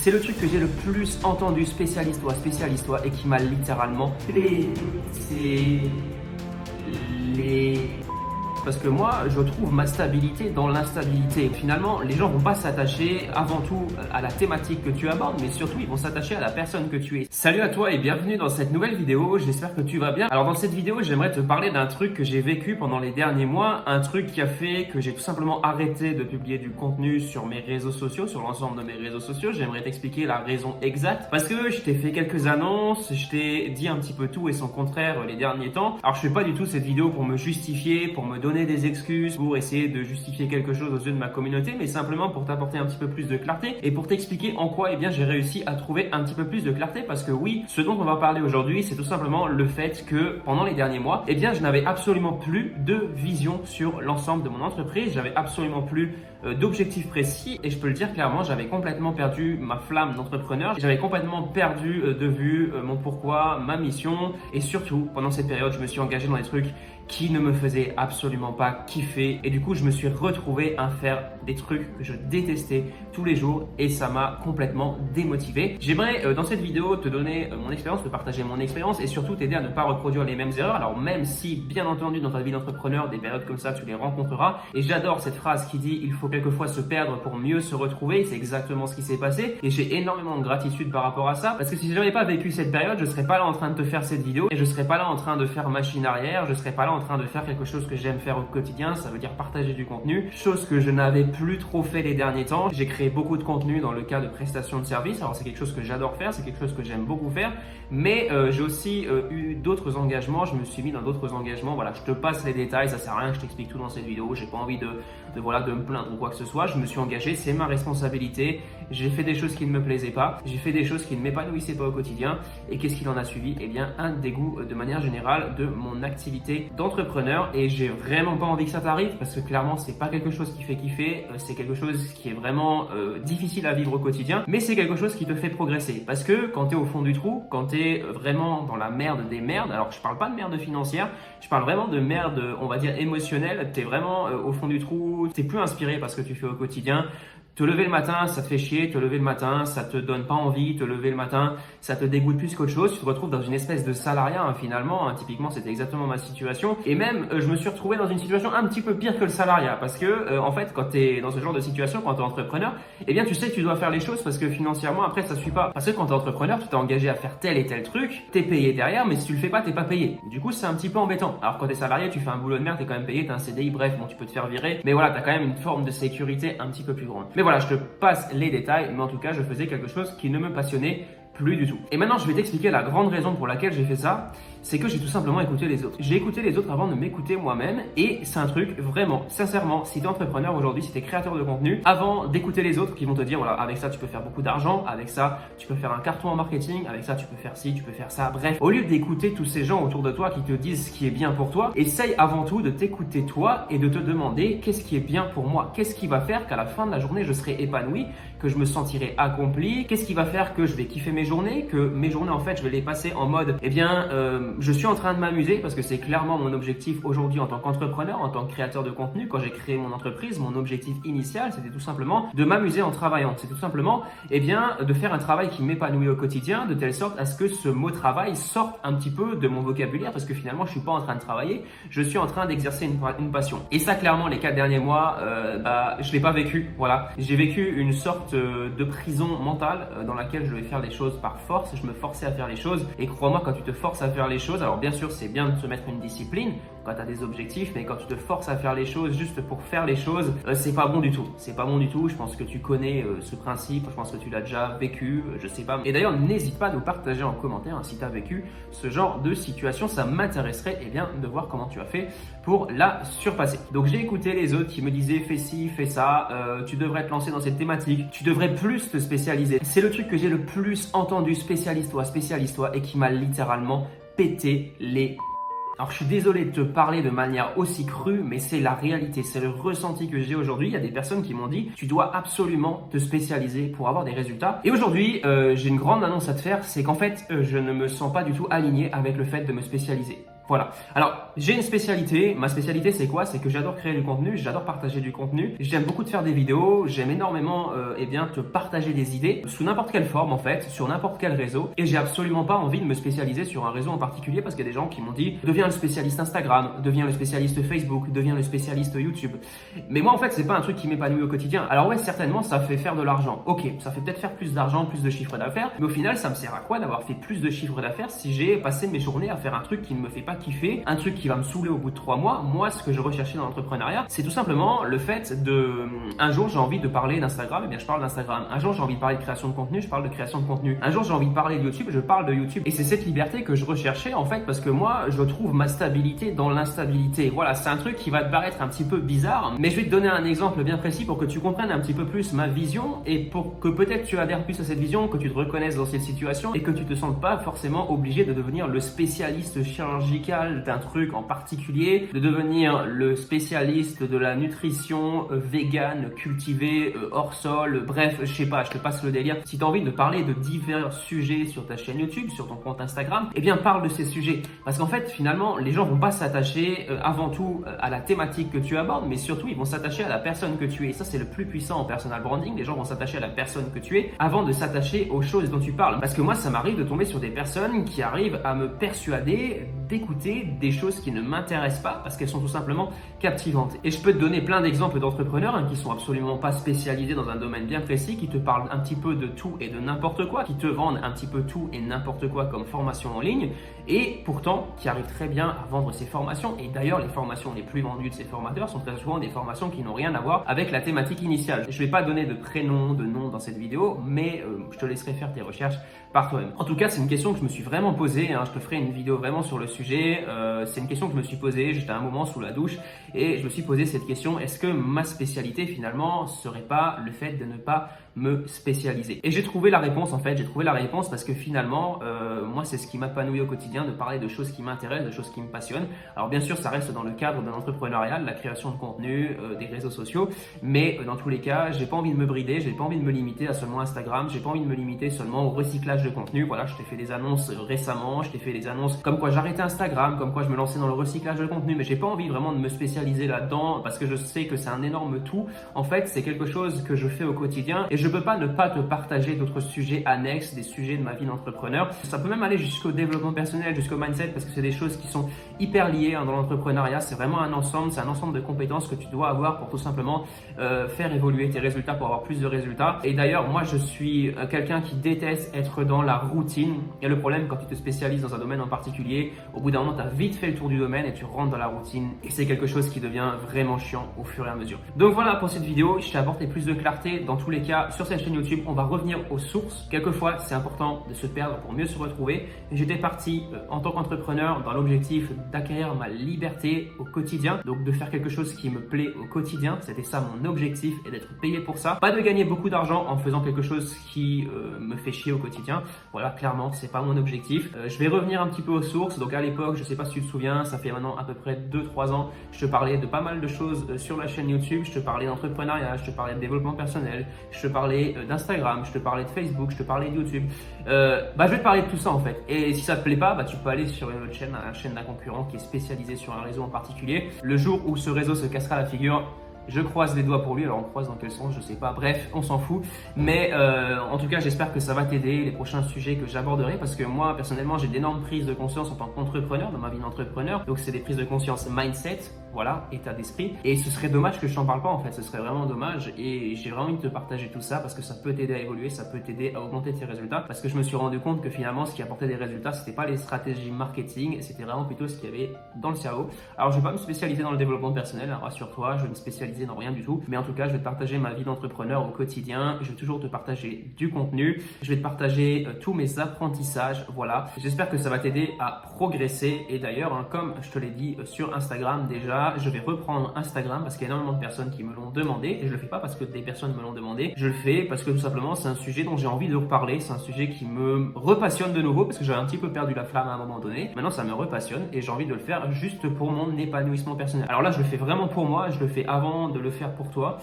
C'est le truc que j'ai le plus entendu, spécialiste-toi, et qui m'a littéralement pété les... Parce que moi, je trouve ma stabilité dans l'instabilité. Finalement, les gens vont pas s'attacher avant tout à la thématique que tu abordes, mais surtout, ils vont s'attacher à la personne que tu es. Salut à toi et bienvenue dans cette nouvelle vidéo. J'espère que tu vas bien. Alors, dans cette vidéo, j'aimerais te parler d'un truc que j'ai vécu pendant les derniers mois. Un truc qui a fait que j'ai tout simplement arrêté de publier du contenu sur mes réseaux sociaux, sur l'ensemble de mes réseaux sociaux. J'aimerais t'expliquer la raison exacte. Parce que je t'ai fait quelques annonces, je t'ai dit un petit peu tout et son contraire les derniers temps. Alors, je fais pas du tout cette vidéo pour me justifier, pour me donner des excuses, pour essayer de justifier quelque chose aux yeux de ma communauté, mais simplement pour t'apporter un petit peu plus de clarté et pour t'expliquer en quoi j'ai réussi à trouver un petit peu plus de clarté. Parce que oui, ce dont on va parler aujourd'hui, c'est tout simplement le fait que pendant les derniers mois, je n'avais absolument plus de vision sur l'ensemble de mon entreprise, j'avais absolument plus d'objectifs précis et je peux le dire clairement, j'avais complètement perdu ma flamme d'entrepreneur, j'avais complètement perdu de vue mon pourquoi, ma mission, et surtout pendant cette période, je me suis engagé dans des trucs qui ne me faisaient absolument pas kiffer et du coup je me suis retrouvé à faire des trucs que je détestais tous les jours et ça m'a complètement démotivé. J'aimerais dans cette vidéo te donner mon expérience, te partager mon expérience et surtout t'aider à ne pas reproduire les mêmes erreurs. Alors même si bien entendu dans ta vie d'entrepreneur des périodes comme ça tu les rencontreras, et j'adore cette phrase qui dit il faut quelquefois se perdre pour mieux se retrouver, c'est exactement ce qui s'est passé et j'ai énormément de gratitude par rapport à ça parce que si je n'avais pas vécu cette période, je serais pas là en train de te faire cette vidéo et je serais pas là en train de faire machine arrière, je serais pas là en train de faire quelque chose que j'aime faire au quotidien, ça veut dire partager du contenu, chose que je n'avais plus trop fait les derniers temps. J'ai créé beaucoup de contenu dans le cas de prestation de services, alors c'est quelque chose que j'adore faire, c'est quelque chose que j'aime beaucoup faire, mais j'ai aussi eu d'autres engagements, je me suis mis dans d'autres engagements, voilà, je te passe les détails, ça sert à rien que je t'explique tout dans cette vidéo, j'ai pas envie de me plaindre ou quoi que ce soit, je me suis engagé, c'est ma responsabilité, j'ai fait des choses qui ne me plaisaient pas, j'ai fait des choses qui ne m'épanouissaient pas au quotidien, et qu'est-ce qu'il en a suivi? Eh bien, un dégoût de manière générale de mon activité d'entrepreneur. Et j'ai vraiment pas envie que ça t'arrive parce que clairement c'est pas quelque chose qui fait kiffer, c'est quelque chose qui est vraiment difficile à vivre au quotidien, mais c'est quelque chose qui te fait progresser parce que quand t'es au fond du trou, quand t'es vraiment dans la merde des merdes, alors je parle pas de merde financière, je parle vraiment de merde on va dire émotionnelle, t'es vraiment au fond du trou, t'es plus inspiré par ce que tu fais au quotidien. Te lever le matin, ça te fait chier, te lever le matin, ça te donne pas envie, te lever le matin, ça te dégoûte plus qu'autre chose, tu te retrouves dans une espèce de salariat finalement, typiquement c'était exactement ma situation et même je me suis retrouvé dans une situation un petit peu pire que le salariat parce que en fait quand tu es dans ce genre de situation, quand tu es entrepreneur, eh bien tu sais que tu dois faire les choses parce que financièrement après ça suit pas, parce que quand tu es entrepreneur, tu t'es engagé à faire tel et tel truc, tu es payé derrière mais si tu le fais pas, t'es pas payé. Du coup c'est un petit peu embêtant. Alors quand tu es salarié, tu fais un boulot de merde, tu es quand même payé, tu as un CDI, bref, bon tu peux te faire virer, mais voilà, tu as quand même une forme de sécurité un petit peu plus grande. Mais voilà, je te passe les détails, mais en tout cas, je faisais quelque chose qui ne me passionnait plus du tout. Et maintenant, je vais t'expliquer la grande raison pour laquelle j'ai fait ça, c'est que j'ai tout simplement écouté les autres. J'ai écouté les autres avant de m'écouter moi-même et c'est un truc vraiment, sincèrement, si tu es entrepreneur aujourd'hui, si tu es créateur de contenu, avant d'écouter les autres qui vont te dire voilà, avec ça tu peux faire beaucoup d'argent, avec ça tu peux faire un carton en marketing, avec ça tu peux faire ci, tu peux faire ça, bref. Au lieu d'écouter tous ces gens autour de toi qui te disent ce qui est bien pour toi, essaye avant tout de t'écouter toi et de te demander qu'est-ce qui est bien pour moi, qu'est-ce qui va faire qu'à la fin de la journée je serai épanoui, que je me sentirai accompli, qu'est-ce qui va faire que je vais kiffer mes journées, que mes journées en fait je vais les passer en mode je suis en train de m'amuser parce que c'est clairement mon objectif aujourd'hui en tant qu'entrepreneur, en tant que créateur de contenu. Quand j'ai créé mon entreprise, mon objectif initial c'était tout simplement de m'amuser en travaillant, c'est tout simplement de faire un travail qui m'épanouit au quotidien de telle sorte à ce que ce mot travail sorte un petit peu de mon vocabulaire parce que finalement je suis pas en train de travailler, je suis en train d'exercer une passion. Et ça clairement les 4 derniers mois je l'ai pas vécu, voilà. J'ai vécu une sorte de prison mentale dans laquelle je devais faire les choses par force, je me forçais à faire les choses et crois-moi quand tu te forces à faire les choses, alors bien sûr c'est bien de se mettre une discipline quand tu as des objectifs, mais quand tu te forces à faire les choses juste pour faire les choses, c'est pas bon du tout, c'est pas bon du tout. Je pense que tu connais ce principe, je pense que tu l'as déjà vécu, je sais pas, et d'ailleurs n'hésite pas à nous partager en commentaire si tu as vécu ce genre de situation, ça m'intéresserait de voir comment tu as fait pour la surpasser. Donc j'ai écouté les autres qui me disaient fais ci, fais ça, tu devrais te lancer dans cette thématique, tu devrais plus te spécialiser. C'est le truc que j'ai le plus entendu, spécialiste-toi, et qui m'a littéralement pété les... Alors je suis désolé de te parler de manière aussi crue, mais c'est la réalité, c'est le ressenti que j'ai aujourd'hui. Il y a des personnes qui m'ont dit tu dois absolument te spécialiser pour avoir des résultats. Et aujourd'hui, j'ai une grande annonce à te faire, c'est qu'en fait, je ne me sens pas du tout aligné avec le fait de me spécialiser. Voilà. Alors, J'ai une spécialité. Ma spécialité, c'est quoi? C'est que j'adore créer du contenu, j'adore partager du contenu. J'aime beaucoup te faire des vidéos, j'aime énormément te partager des idées sous n'importe quelle forme en fait, sur n'importe quel réseau. Et j'ai absolument pas envie de me spécialiser sur un réseau en particulier parce qu'il y a des gens qui m'ont dit deviens le spécialiste Instagram, deviens le spécialiste Facebook, deviens le spécialiste YouTube. Mais moi en fait, c'est pas un truc qui m'épanouit au quotidien. Alors ouais, certainement, ça fait faire de l'argent. Ok, ça fait peut-être faire plus d'argent, plus de chiffre d'affaires. Mais au final, ça me sert à quoi d'avoir fait plus de chiffre d'affaires si j'ai passé mes journées à faire un truc qui ne me fait pas kiffer, un truc qui va me saouler au bout de 3 mois? Moi, ce que je recherchais dans l'entrepreneuriat, c'est tout simplement le fait de... Un jour, j'ai envie de parler d'Instagram, et bien je parle d'Instagram. Un jour, j'ai envie de parler de création de contenu, je parle de création de contenu. Un jour, j'ai envie de parler de YouTube, je parle de YouTube. Et c'est cette liberté que je recherchais en fait, parce que moi, je trouve ma stabilité dans l'instabilité. Voilà, c'est un truc qui va te paraître un petit peu bizarre, mais je vais te donner un exemple bien précis pour que tu comprennes un petit peu plus ma vision et pour que peut-être tu adhères plus à cette vision, que tu te reconnaisses dans cette situation et que tu te sentes pas forcément obligé de devenir le spécialiste chirurgical d'un truc en particulier, de devenir le spécialiste de la nutrition végane, cultivée, hors sol, bref, je sais pas, je te passe le délire. Si tu as envie de parler de divers sujets sur ta chaîne YouTube, sur ton compte Instagram, eh bien parle de ces sujets. Parce qu'en fait, finalement, les gens vont pas s'attacher avant tout à la thématique que tu abordes, mais surtout, ils vont s'attacher à la personne que tu es. Et ça, c'est le plus puissant en personal branding. Les gens vont s'attacher à la personne que tu es avant de s'attacher aux choses dont tu parles. Parce que moi, ça m'arrive de tomber sur des personnes qui arrivent à me persuader d'écouter des choses qui ne m'intéressent pas parce qu'elles sont tout simplement captivantes. Et je peux te donner plein d'exemples d'entrepreneurs qui sont absolument pas spécialisés dans un domaine bien précis, qui te parlent un petit peu de tout et de n'importe quoi, qui te vendent un petit peu tout et n'importe quoi comme formation en ligne et pourtant qui arrivent très bien à vendre ces formations. Et d'ailleurs, les formations les plus vendues de ces formateurs sont très souvent des formations qui n'ont rien à voir avec la thématique initiale. Je vais pas donner de prénom, de nom dans cette vidéo, mais je te laisserai faire tes recherches par toi-même. En tout cas, c'est une question que je me suis vraiment posée. Je te ferai une vidéo vraiment sur le sujet. C'est une question que je me suis posée. J'étais un moment sous la douche et je me suis posé cette question. Est-ce que ma spécialité finalement serait pas le fait de ne pas me spécialiser? Et j'ai trouvé la réponse en fait. J'ai trouvé la réponse parce que finalement, moi, c'est ce qui m'épanouit au quotidien, de parler de choses qui m'intéressent, de choses qui me passionnent. Alors bien sûr, ça reste dans le cadre de l'entrepreneuriat, de la création de contenu, des réseaux sociaux. Mais dans tous les cas, j'ai pas envie de me brider. J'ai pas envie de me limiter à seulement Instagram. J'ai pas envie de me limiter seulement au recyclage de contenu. Voilà, je t'ai fait des annonces récemment, je t'ai fait des annonces comme quoi j'arrêtais Instagram, comme quoi je me lançais dans le recyclage de contenu, mais j'ai pas envie vraiment de me spécialiser là-dedans parce que je sais que c'est un énorme tout. En fait, c'est quelque chose que je fais au quotidien et je peux pas ne pas te partager d'autres sujets annexes, des sujets de ma vie d'entrepreneur. Ça peut même aller jusqu'au développement personnel, jusqu'au mindset parce que c'est des choses qui sont hyper liées dans l'entrepreneuriat. C'est vraiment un ensemble, c'est un ensemble de compétences que tu dois avoir pour tout simplement faire évoluer tes résultats, pour avoir plus de résultats. Et d'ailleurs, moi, je suis quelqu'un qui déteste être dans la routine. Et le problème, quand tu te spécialises dans un domaine en particulier, au bout d'un moment, tu as vite fait le tour du domaine et tu rentres dans la routine. Et c'est quelque chose qui devient vraiment chiant au fur et à mesure. Donc voilà pour cette vidéo. Je t'ai apporté plus de clarté. Dans tous les cas, sur cette chaîne YouTube, on va revenir aux sources. Quelquefois, c'est important de se perdre pour mieux se retrouver. J'étais parti en tant qu'entrepreneur dans l'objectif d'acquérir ma liberté au quotidien. Donc de faire quelque chose qui me plaît au quotidien. C'était ça mon objectif et d'être payé pour ça. Pas de gagner beaucoup d'argent en faisant quelque chose qui me fait chier au quotidien. Voilà, clairement, c'est pas mon objectif. Je vais revenir un petit peu aux sources. Donc à l'époque, je sais pas si tu te souviens, ça fait maintenant à peu près 2-3 ans, je te parlais de pas mal de choses sur la chaîne YouTube. Je te parlais d'entrepreneuriat, je te parlais de développement personnel, je te parlais d'Instagram, je te parlais de Facebook, je te parlais de YouTube. Je vais te parler de tout ça en fait. Et si ça te plaît pas, tu peux aller sur une autre chaîne, la chaîne d'un concurrent qui est spécialisé sur un réseau en particulier. Le jour où ce réseau se cassera la figure, je croise les doigts pour lui. Alors on croise dans quel sens, je sais pas. Bref, on s'en fout. Mais en tout cas, j'espère que ça va t'aider les prochains sujets que j'aborderai parce que moi, personnellement, j'ai d'énormes prises de conscience en tant qu'entrepreneur dans ma vie d'entrepreneur. Donc c'est des prises de conscience mindset, voilà, état d'esprit. Et ce serait dommage que je t'en parle pas en fait. Ce serait vraiment dommage. Et j'ai vraiment envie de te partager tout ça parce que ça peut t'aider à évoluer, ça peut t'aider à augmenter tes résultats. Parce que je me suis rendu compte que finalement, ce qui apportait des résultats, c'était pas les stratégies marketing, c'était vraiment plutôt ce qu'il y avait dans le cerveau. Alors je vais pas me spécialiser dans le développement personnel, hein, rassure-toi, je vais me spécialiser dans rien du tout. Mais en tout cas, je vais te partager ma vie d'entrepreneur au quotidien. Je vais toujours te partager du contenu. Je vais te partager tous mes apprentissages. Voilà. J'espère que ça va t'aider à progresser. Et d'ailleurs, comme je te l'ai dit sur Instagram déjà, je vais reprendre Instagram parce qu'il y a énormément de personnes qui me l'ont demandé. Et je le fais pas parce que des personnes me l'ont demandé. Je le fais parce que tout simplement, c'est un sujet dont j'ai envie de reparler. C'est un sujet qui me repassionne de nouveau parce que j'avais un petit peu perdu la flamme à un moment donné. Maintenant, ça me repassionne et j'ai envie de le faire juste pour mon épanouissement personnel. Alors là, je le fais vraiment pour moi. Je le fais avant vraiment de le faire pour toi,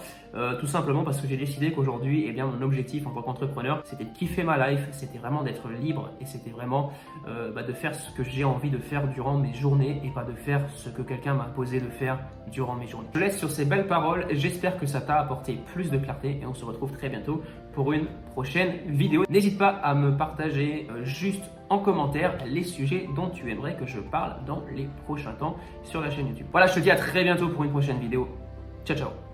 tout simplement parce que j'ai décidé qu'aujourd'hui, eh bien, mon objectif en tant qu'entrepreneur, c'était de kiffer ma life, c'était vraiment d'être libre et c'était vraiment de faire ce que j'ai envie de faire durant mes journées et pas de faire ce que quelqu'un m'a imposé de faire durant mes journées. Je te laisse sur ces belles paroles, j'espère que ça t'a apporté plus de clarté et on se retrouve très bientôt pour une prochaine vidéo. N'hésite pas à me partager juste en commentaire les sujets dont tu aimerais que je parle dans les prochains temps sur la chaîne YouTube. Voilà, je te dis à très bientôt pour une prochaine vidéo. Ciao, ciao.